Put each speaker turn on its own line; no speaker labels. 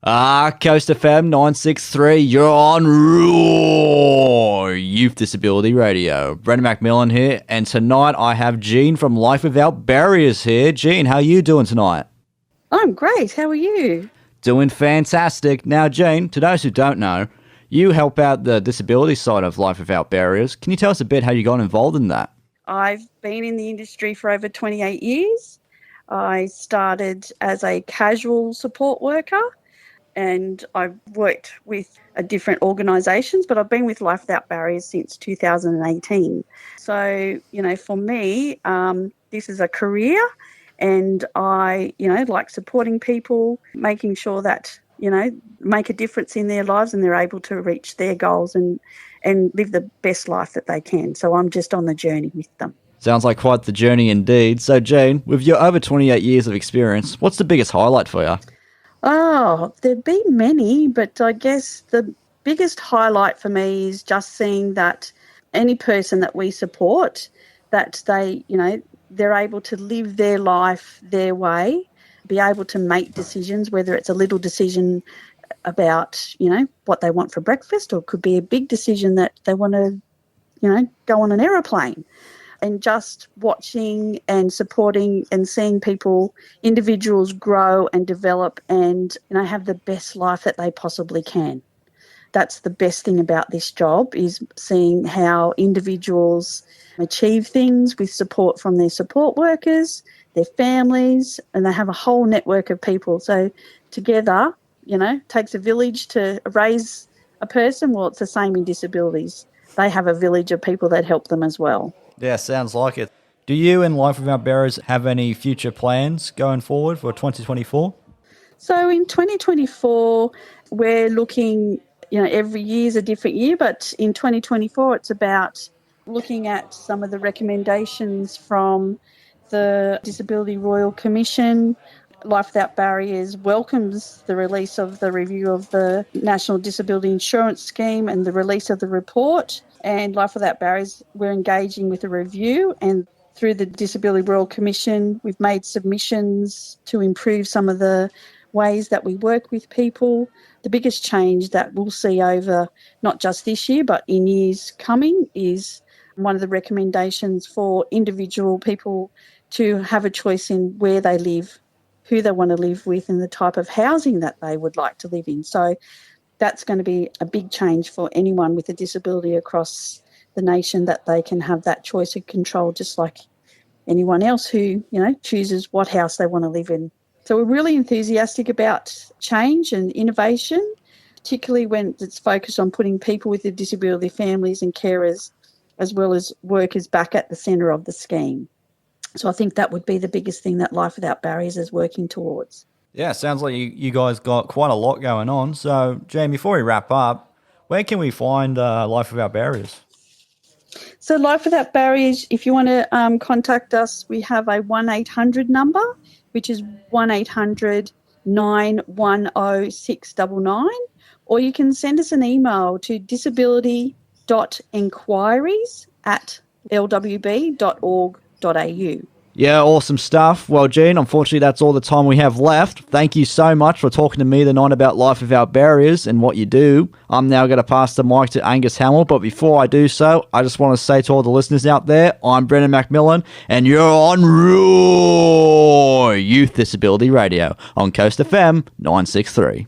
Coast FM 963, you're on Raw Youth Disability Radio. Brendan McMillan here, and tonight I have Jean from Life Without Barriers here. Jean, how are you doing tonight?
I'm great. How are you?
Doing fantastic. Now, Jean, to those who don't know, you help out the disability side of Life Without Barriers. Can you tell us a bit how you got involved in that?
I've been in the industry for over 28 years. I started as a casual support worker, and I've worked with different organisations, but I've been with Life Without Barriers since 2018. So, for me, this is a career, and I, like supporting people, making sure that, make a difference in their lives and they're able to reach their goals and live the best life that they can. So I'm just on the journey with them.
Sounds like quite the journey indeed. So, Jane, with your over 28 years of experience, what's the biggest highlight for you?
Oh, there've been many, but I guess the biggest highlight for me is just seeing that any person that we support, that they, they're able to live their life their way, be able to make decisions, whether it's a little decision about, what they want for breakfast, or it could be a big decision that they want to, go on an aeroplane. And just watching and supporting and seeing individuals grow and develop and, have the best life that they possibly can. That's the best thing about this job, is seeing how individuals achieve things with support from their support workers, their families, and they have a whole network of people. So together, takes a village to raise a person. Well, it's the same in disabilities. They have a village of people that help them as well.
Yeah, sounds like it. Do you and Life Without Barriers have any future plans going forward for 2024?
So in 2024, we're looking, every year is a different year, but in 2024, it's about looking at some of the recommendations from the Disability Royal Commission. Life Without Barriers welcomes the release of the review of the National Disability Insurance Scheme and the release of the report. And Life Without Barriers, we're engaging with a review, and through the Disability Royal Commission, we've made submissions to improve some of the ways that we work with people. The biggest change that we'll see over not just this year but in years coming is one of the recommendations for individual people to have a choice in where they live, who they want to live with, and the type of housing that they would like to live in. So that's going to be a big change for anyone with a disability across the nation, that they can have that choice and control just like anyone else who, chooses what house they want to live in. So we're really enthusiastic about change and innovation, particularly when it's focused on putting people with a disability, families and carers, as well as workers, back at the centre of the scheme. So I think that would be the biggest thing that Life Without Barriers is working towards.
Yeah, sounds like you guys got quite a lot going on. So, Jane, before we wrap up, where can we find Life Without Barriers?
So Life Without Barriers, if you want to contact us, we have a 1-800 number, which is 1-800 910 699, or you can send us an email to disability.enquiries@lwb.org.au.
Yeah, awesome stuff. Well, Jean, unfortunately, that's all the time we have left. Thank you so much for talking to me tonight about Life Without Barriers and what you do. I'm now going to pass the mic to Angus Hamill, but before I do so, I just want to say to all the listeners out there, I'm Brendan McMillan, and you're on Raw Youth Disability Radio on Coast FM 963.